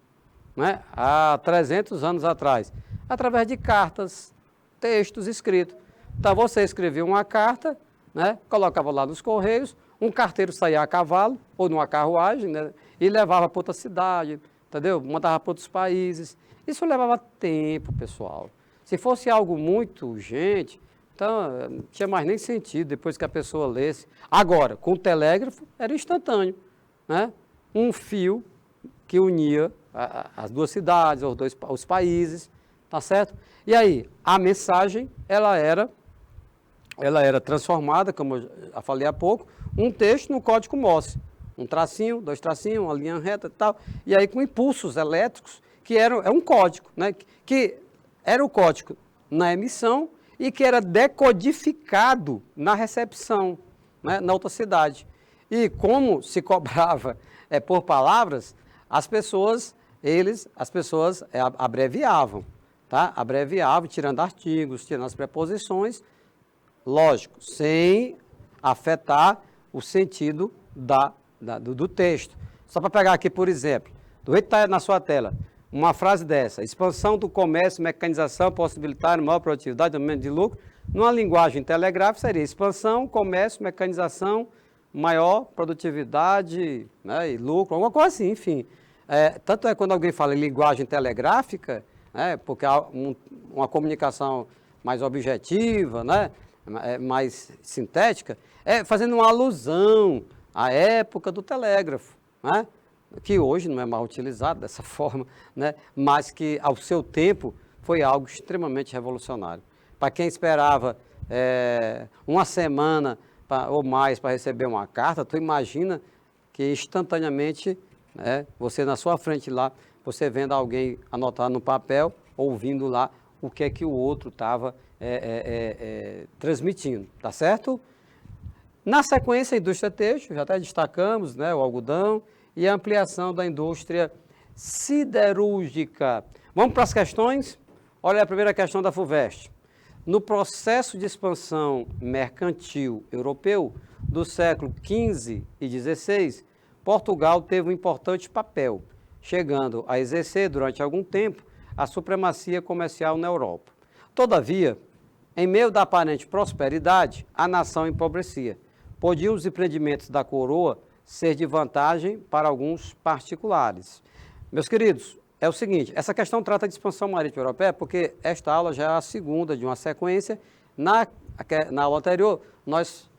né? Há 300 anos atrás? Através de cartas, textos escritos. Então você escrevia uma carta, né? Colocava lá nos correios, um carteiro saía a cavalo ou numa carruagem, né? E levava para outra cidade, entendeu? Mandava para outros países. Isso levava tempo, pessoal. Se fosse algo muito urgente, então não tinha mais nem sentido depois que a pessoa lesse. Agora, com o telégrafo, era instantâneo, né? Um fio que unia as duas cidades, os países, tá certo? E aí, a mensagem, ela era transformada, como eu já falei há pouco, um texto no código Morse. Um tracinho, dois tracinhos, uma linha reta e tal. E aí com impulsos elétricos, que é um código, né? Que era o código na emissão e que era decodificado na recepção, né? Na outra cidade. E como se cobrava por palavras, as pessoas abreviavam, tá? Abreviavam, tirando artigos, tirando as preposições, lógico, sem afetar o sentido do texto. Só para pegar aqui, por exemplo, do jeito que está na sua tela, uma frase dessa: expansão do comércio, mecanização, possibilitar maior produtividade, aumento de lucro. Numa linguagem telegráfica seria expansão, comércio, mecanização, maior produtividade, né, e lucro, alguma coisa assim, enfim. Tanto é quando alguém fala em linguagem telegráfica, né, porque há uma comunicação mais objetiva, né, mais sintética, fazendo uma alusão à época do telégrafo, né, que hoje não é mais utilizado dessa forma, né, mas que ao seu tempo foi algo extremamente revolucionário. Para quem esperava uma semana ou mais para receber uma carta, tu imagina que instantaneamente, né, você na sua frente lá, você vendo alguém anotar no papel, ouvindo lá o que é que o outro estava transmitindo, tá certo? Na sequência, a indústria têxtil, já até destacamos, né, o algodão, e a ampliação da indústria siderúrgica. Vamos para as questões? Olha a primeira questão da FUVEST. No processo de expansão mercantil europeu do século XV e XVI, Portugal teve um importante papel, chegando a exercer durante algum tempo a supremacia comercial na Europa. Todavia, em meio da aparente prosperidade, a nação empobrecia. Podiam os empreendimentos da coroa ser de vantagem para alguns particulares. Meus queridos, é o seguinte, essa questão trata de expansão marítima europeia, porque esta aula já é a segunda de uma sequência. Na aula anterior, nós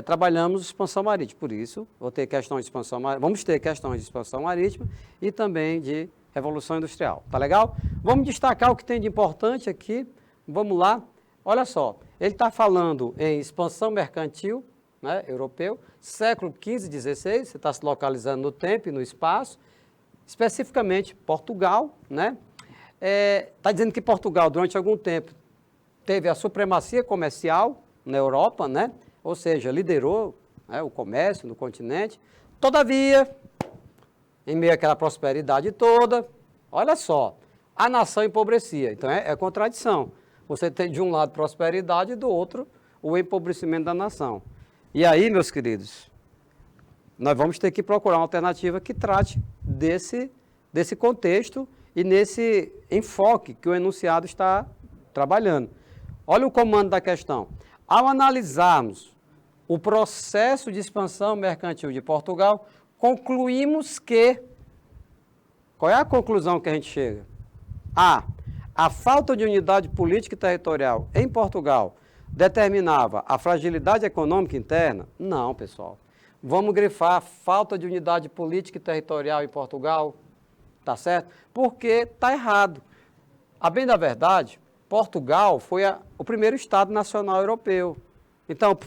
trabalhamos expansão marítima, por isso vamos ter questões de expansão marítima e também de Revolução Industrial. Tá legal? Vamos destacar o que tem de importante aqui. Vamos lá. Olha só, ele está falando em expansão mercantil, né, europeu, século XV e XVI, você está se localizando no tempo e no espaço, especificamente Portugal, né? Está dizendo que Portugal, durante algum tempo, teve a supremacia comercial na Europa, né? Ou seja, liderou, né, o comércio no continente. Todavia, em meio àquela prosperidade toda, olha só, a nação empobrecia. Então é contradição. Você tem de um lado prosperidade e do outro o empobrecimento da nação. E aí, meus queridos, nós vamos ter que procurar uma alternativa que trate desse contexto e nesse enfoque que o enunciado está trabalhando. Olha o comando da questão. Ao analisarmos o processo de expansão mercantil de Portugal, concluímos que... Qual é a conclusão que a gente chega? A falta de unidade política e territorial em Portugal determinava a fragilidade econômica interna? Não, pessoal. Vamos grifar falta de unidade política e territorial em Portugal, tá certo? Porque está errado. A bem da verdade, Portugal foi o primeiro Estado nacional europeu. Então,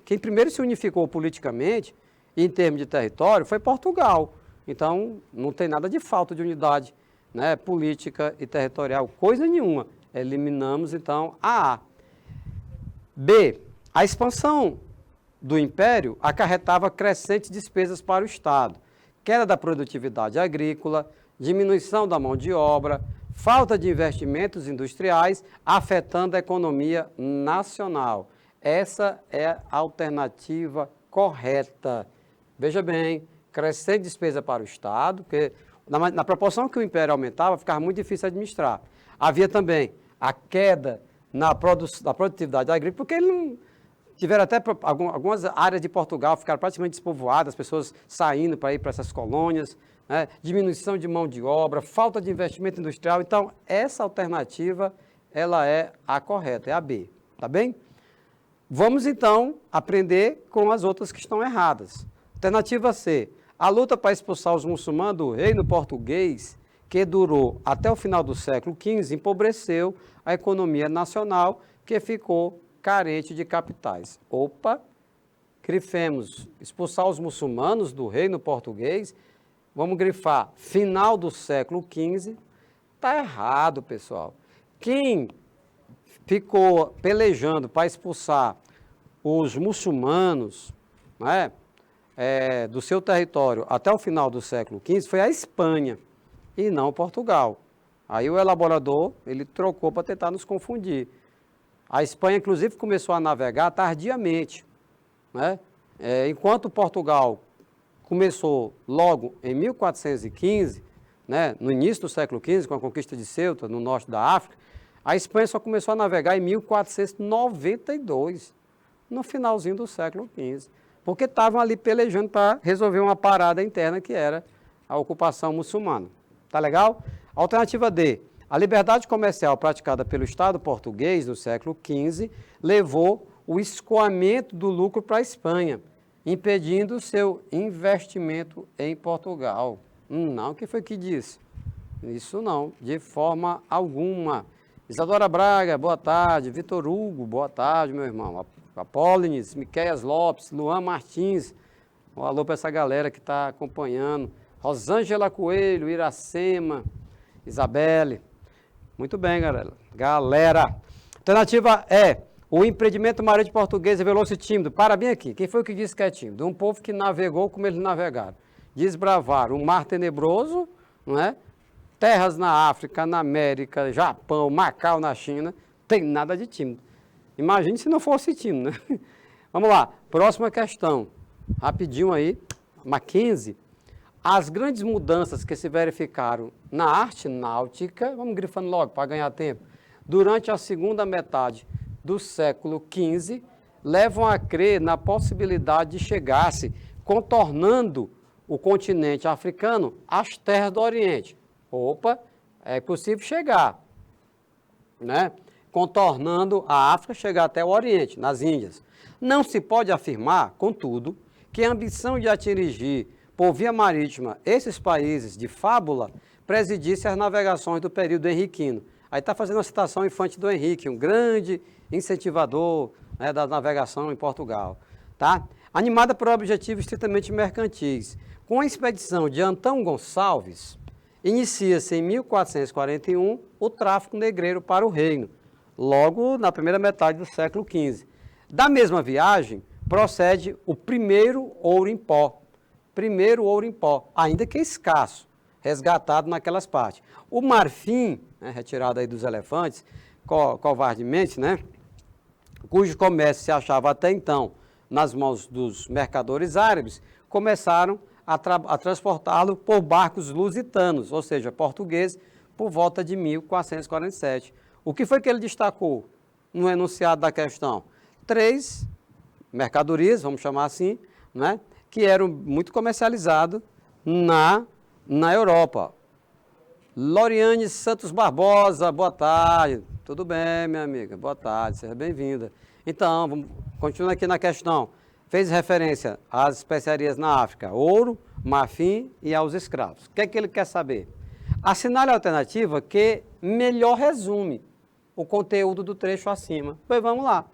quem primeiro se unificou politicamente, em termos de território, foi Portugal. Então, não tem nada de falta de unidade, né, política e territorial, coisa nenhuma. Eliminamos, então, a A. B. A expansão do Império acarretava crescentes despesas para o Estado, queda da produtividade agrícola, diminuição da mão de obra, falta de investimentos industriais, afetando a economia nacional. Essa é a alternativa correta. Veja bem, crescente despesa para o Estado, porque na proporção que o Império aumentava, ficava muito difícil administrar. Havia também a queda da produtividade agrícola, porque ele não... Tiveram até algumas áreas de Portugal, ficaram praticamente despovoadas, as pessoas saindo para ir para essas colônias, né? Diminuição de mão de obra, falta de investimento industrial. Então, essa alternativa, ela é a correta, é a B, tá bem? Vamos, então, aprender com as outras que estão erradas. Alternativa C, a luta para expulsar os muçulmanos do reino português, que durou até o final do século XV, empobreceu a economia nacional, que ficou carente de capitais. Opa, grifemos, expulsar os muçulmanos do reino português, vamos grifar, final do século XV, está errado, pessoal. Quem ficou pelejando para expulsar os muçulmanos, né, do seu território até o final do século XV foi a Espanha e não Portugal. Aí o elaborador, ele trocou para tentar nos confundir. A Espanha, inclusive, começou a navegar tardiamente, né? Enquanto Portugal começou logo em 1415, né, no início do século XV, com a conquista de Ceuta, no norte da África, a Espanha só começou a navegar em 1492, no finalzinho do século XV, porque estavam ali pelejando para resolver uma parada interna que era a ocupação muçulmana. Tá legal? Alternativa D. A liberdade comercial praticada pelo Estado português no século XV levou o escoamento do lucro para a Espanha, impedindo o seu investimento em Portugal. Não, o que foi que disse? Isso não, de forma alguma. Isadora Braga, boa tarde. Vitor Hugo, boa tarde, meu irmão. Apólines, Miqueias Lopes, Luan Martins. Um alô para essa galera que está acompanhando. Rosângela Coelho, Iracema, Isabelle. Muito bem, galera. Alternativa E. O empreendimento marítimo português revelou-se tímido. Para bem aqui. Quem foi que disse que é tímido? Um povo que navegou como eles navegaram. Desbravaram um mar tenebroso, não é? Terras na África, na América, Japão, Macau na China. Tem nada de tímido. Imagine se não fosse tímido, né? Vamos lá. Próxima questão. Rapidinho aí. Mackenzie. As grandes mudanças que se verificaram na arte náutica, vamos grifando logo para ganhar tempo, durante a segunda metade do século XV, levam a crer na possibilidade de chegar-se contornando o continente africano às terras do Oriente. Opa, é possível chegar, né? Contornando a África, chegar até o Oriente, nas Índias. Não se pode afirmar, contudo, que a ambição de atingir por via marítima esses países de fábula presidisse as navegações do período henriquino. Aí está fazendo uma citação infante do Henrique, um grande incentivador, né, da navegação em Portugal. Tá? Animada por objetivos estritamente mercantis. Com a expedição de Antão Gonçalves, inicia-se em 1441 o tráfico negreiro para o reino, logo na primeira metade do século XV. Da mesma viagem, procede o primeiro ouro em pó, ainda que escasso, resgatado naquelas partes. O marfim, né, retirado aí dos elefantes, covardemente, né, cujo comércio se achava até então nas mãos dos mercadores árabes, começaram a transportá-lo por barcos lusitanos, ou seja, portugueses, por volta de 1447. O que foi que ele destacou no enunciado da questão? 3 mercadorias, vamos chamar assim, né, que eram muito comercializados na Europa. Loriane Santos Barbosa, boa tarde. Tudo bem, minha amiga? Boa tarde, seja bem-vinda. Então, vamos continuar aqui na questão. Fez referência às especiarias na África, ouro, marfim e aos escravos. O que é que ele quer saber? Assinale a alternativa que melhor resume o conteúdo do trecho acima. Pois vamos lá.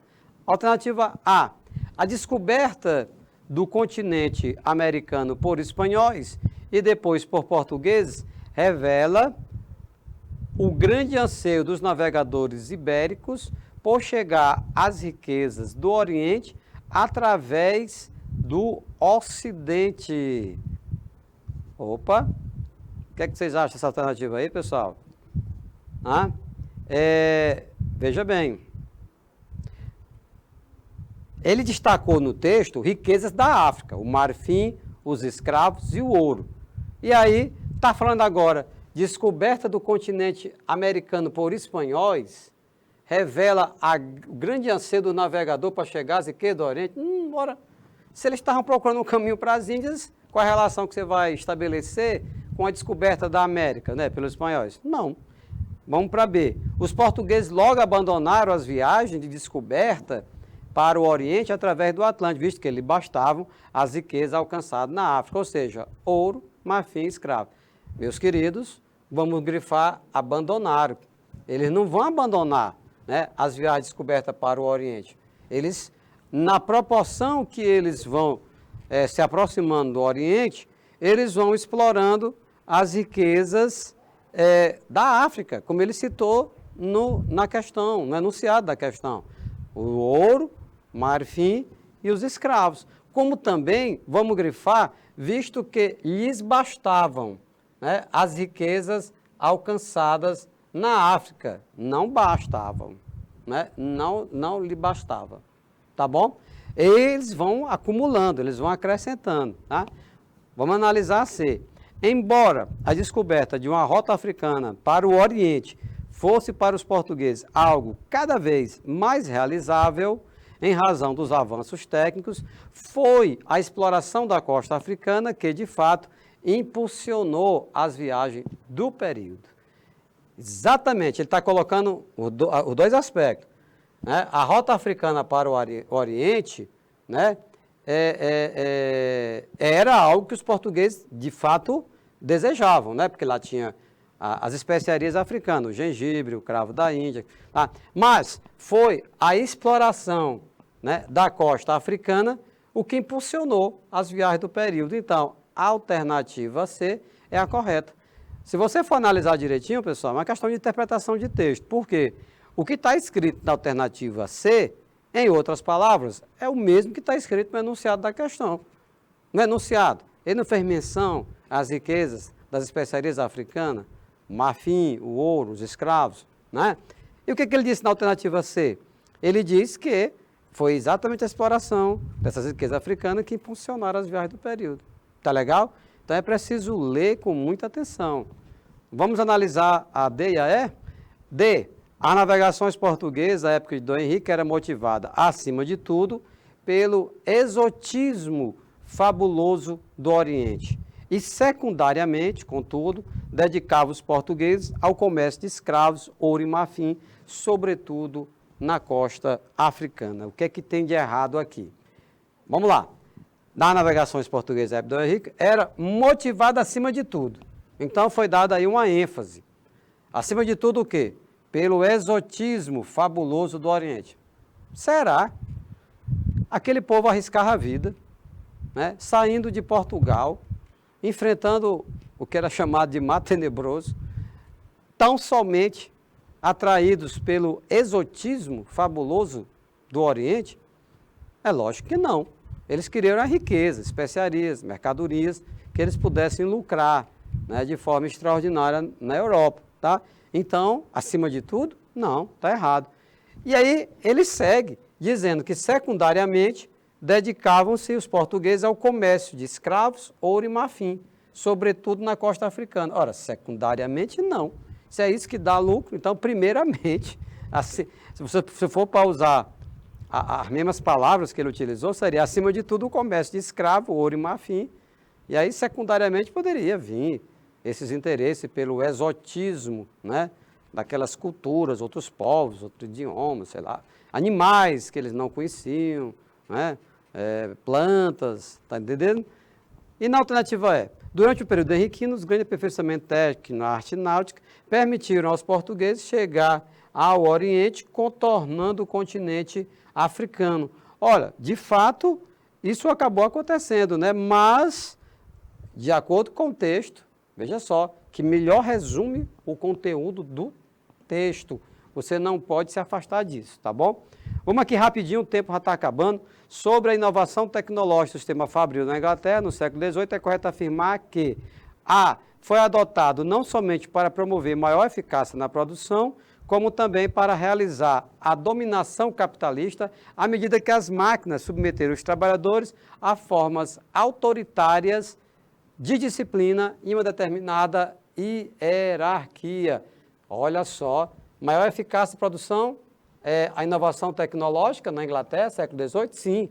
Alternativa A. A descoberta do continente americano por espanhóis e depois por portugueses revela o grande anseio dos navegadores ibéricos por chegar às riquezas do Oriente através do Ocidente. Opa! O que é que vocês acham dessa alternativa aí, pessoal? Veja bem. Ele destacou no texto riquezas da África, o marfim, os escravos e o ouro. E aí, está falando agora, descoberta do continente americano por espanhóis, revela o grande anseio do navegador para chegar às riquezas do Oriente. Ora, se eles estavam procurando um caminho para as Índias, qual a relação que você vai estabelecer com a descoberta da América, né, pelos espanhóis? Não. Vamos para B. Os portugueses logo abandonaram as viagens de descoberta para o Oriente através do Atlântico, visto que lhe bastavam as riquezas alcançadas na África, ou seja, ouro, marfim e escravo. Meus queridos, vamos grifar abandonaram. Eles não vão abandonar, né, as viagens descobertas para o Oriente. Eles, na proporção que eles vão se aproximando do Oriente, eles vão explorando as riquezas da África, como ele citou na questão, no enunciado da questão. O ouro, marfim e os escravos. Como também, vamos grifar, visto que lhes bastavam, né, as riquezas alcançadas na África. Não bastavam, né? Não lhe bastava. Tá bom? Eles vão acumulando, eles vão acrescentando. Tá? Vamos analisar C. Embora a descoberta de uma rota africana para o Oriente fosse para os portugueses algo cada vez mais realizável, em razão dos avanços técnicos, foi a exploração da costa africana que, de fato, impulsionou as viagens do período. Exatamente, ele está colocando os dois aspectos. Né? A rota africana para o Oriente, né, era algo que os portugueses, de fato, desejavam, né? Porque lá tinha as especiarias africanas, o gengibre, o cravo da Índia. Tá? Mas foi a exploração, né, da costa africana o que impulsionou as viagens do período. Então, a alternativa C é a correta. Se você for analisar direitinho, pessoal, é uma questão de interpretação de texto. Por quê? O que está escrito na alternativa C, em outras palavras, é o mesmo que está escrito no enunciado da questão. No enunciado, ele não fez menção às riquezas das especiarias africanas, o marfim, o ouro, os escravos, né? E o que ele disse na alternativa C? Ele diz que foi exatamente a exploração dessas riquezas africanas que impulsionaram as viagens do período. Tá legal? Então é preciso ler com muita atenção. Vamos analisar a D e a E? D. As navegações portuguesas da época de Dom Henrique era motivada, acima de tudo, pelo exotismo fabuloso do Oriente. E, secundariamente, contudo, dedicava os portugueses ao comércio de escravos, ouro e marfim, sobretudo na costa africana. O que é que tem de errado aqui? Vamos lá. Das navegações portuguesas da época de Dom Henrique, era motivada acima de tudo. Então, foi dada aí uma ênfase. Acima de tudo o quê? Pelo exotismo fabuloso do Oriente. Será? Aquele povo arriscava a vida, né, saindo de Portugal, enfrentando o que era chamado de mar tenebroso, tão somente atraídos pelo exotismo fabuloso do Oriente? É lógico que não. Eles queriam a riqueza, especiarias, mercadorias, que eles pudessem lucrar, né, de forma extraordinária na Europa. Tá? Então, acima de tudo, não, está errado. E aí ele segue dizendo que, secundariamente, dedicavam-se os portugueses ao comércio de escravos, ouro e marfim, sobretudo na costa africana. Ora, secundariamente, não. Se é isso que dá lucro, então, primeiramente, assim, se você for para usar as mesmas palavras que ele utilizou, seria, acima de tudo, o comércio de escravo, ouro e marfim. E aí, secundariamente, poderia vir esses interesses pelo exotismo, né, daquelas culturas, outros povos, outros idiomas, sei lá, animais que eles não conheciam, né, plantas, tá entendendo? E na alternativa E, durante o período henriquino, os grandes aperfeiçoamentos técnicos na arte náutica permitiram aos portugueses chegar ao Oriente, contornando o continente africano. Olha, de fato, isso acabou acontecendo, né? Mas, de acordo com o texto, veja só, que melhor resume o conteúdo do texto. Você não pode se afastar disso, tá bom? Vamos aqui rapidinho, o tempo já está acabando. Sobre a inovação tecnológica do sistema fabril na Inglaterra, no século XVIII, é correto afirmar que A. Foi adotado não somente para promover maior eficácia na produção, como também para realizar a dominação capitalista à medida que as máquinas submeteram os trabalhadores a formas autoritárias de disciplina em uma determinada hierarquia. Olha só, maior eficácia de produção, a inovação tecnológica na Inglaterra, século XVIII, sim.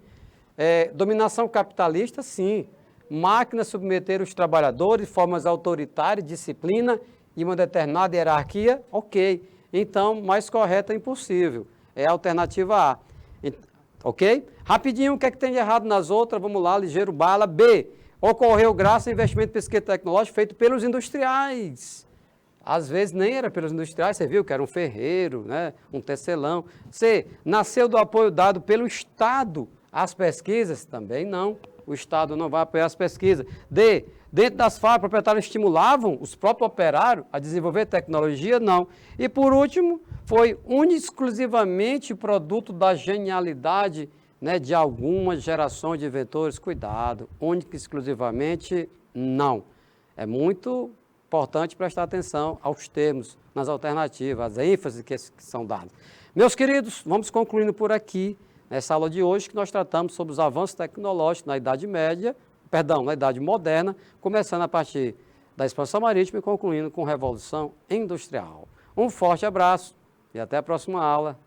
Dominação capitalista, sim. Máquinas submeteram os trabalhadores de formas autoritárias, disciplina e uma determinada hierarquia, ok. Então, mais correta é impossível. É a alternativa A. Ok? Rapidinho, o que é que tem de errado nas outras? Vamos lá, ligeiro bala. B. Ocorreu graças ao investimento em pesquisa tecnológica feito pelos industriais. Às vezes nem era pelos industriais, você viu que era um ferreiro, né? Um tecelão. C. Nasceu do apoio dado pelo Estado às pesquisas? Também não. O Estado não vai apoiar as pesquisas. D. Dentro das fábricas, proprietários estimulavam os próprios operários a desenvolver tecnologia? Não. E por último, foi exclusivamente produto da genialidade, né, de algumas gerações de inventores? Cuidado, única e exclusivamente não. É muito importante prestar atenção aos termos, nas alternativas, as ênfases que são dadas. Meus queridos, vamos concluindo por aqui, nessa aula de hoje, que nós tratamos sobre os avanços tecnológicos na Idade Média, na Idade Moderna, começando a partir da expansão marítima e concluindo com a Revolução Industrial. Um forte abraço e até a próxima aula.